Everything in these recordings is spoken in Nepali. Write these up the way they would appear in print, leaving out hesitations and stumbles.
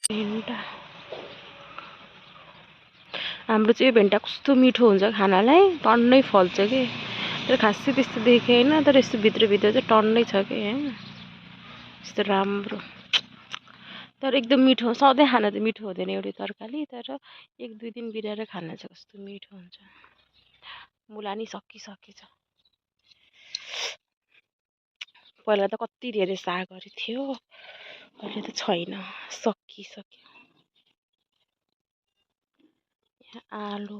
भेन्टा हाम्रो चाहिँ भेन्टा कस्तो मिठो हुन्छ खानालाई टन्नै फल्छ कि तर खासै त्यस्तो देखेँ होइन तर यस्तो भित्रभित्र चाहिँ टन्नै छ कि होइन यस्तो राम्रो तर एकदम मिठो सधैँ खाना चाहिँ मिठो हुँदैन एउटै तरकारी तर 1-2 दिन बिराएर खाना चाहिँ कस्तो मिठो हुन्छ मुला नि सकिसकेछ पहिला त कति धेरै सागहरू थियो अहिले त छैन सकिसक्यो आलु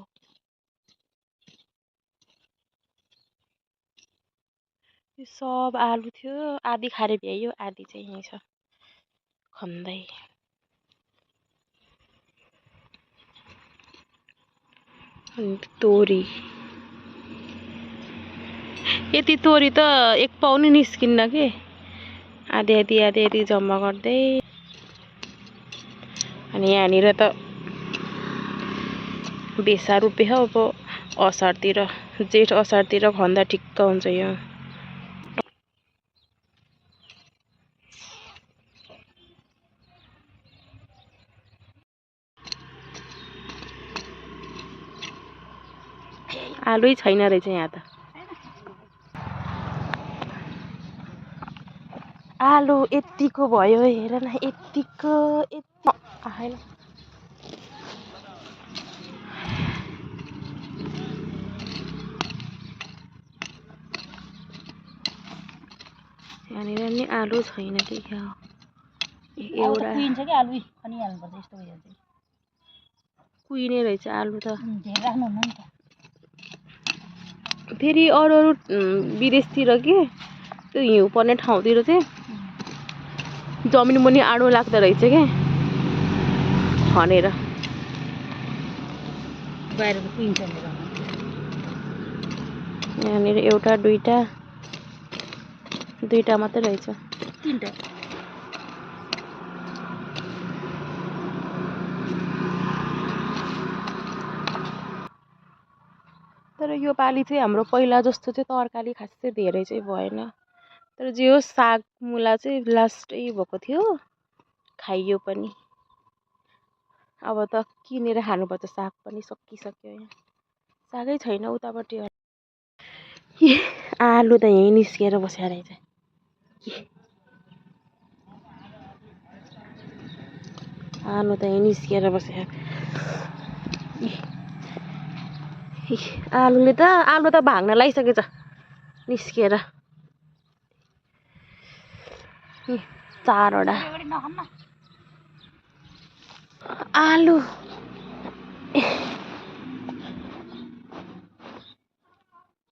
यो सब आलु थियो आधी खारे भ्याइयो आधी चाहिँ यहीँ छ खन्दै तोरी यति तोरी त 1 पाउ नि निस्किन्न के आधी आधी जम्मा गर्दै अनि यहाँनिर त बेसा रुपे हो अब असारतिर जेठ असारतिर खन्दा ठिक्क हुन्छ यो आलुै छैन रहेछ यहाँ त आलु यतिको भयो हेर न यतिको आएन यहाँनिर नि आलु छैन कि क्या हो एउटा कुइन्छ कि आलु खनिहाल्नुपर्छ यस्तो भइहाल्छ कुहिने रहेछ आलु त धेरै राख्नुहुन्न नि त फेरि अरू विदेशतिर के त्यो हिउँ पर्ने ठाउँतिर चाहिँ जमिन मुनि आडो लाग्दो रहेछ के खनेर बाहिर त कुइन्छ नि यहाँनिर एउटा दुईटा मात्रै रहेछ 3टा तर यो पालि चाहिँ हाम्रो पहिला जस्तो चाहिँ तरकारी खासै धेरै चाहिँ भएन तर जे होस् साग मुला चाहिँ लास्टै भएको थियो खाइयो पनि अब त किनेर खानुपर्छ साग पनि सकिसक्यो यहाँ सागै छैन उतापट्टि आलु त यहीँ निस्किएर बसेको रहेछ आलु त यहीँ निस्किएर बसेको आलु त भाग्न लागिसकेछ निस्किएर 4वटा आलु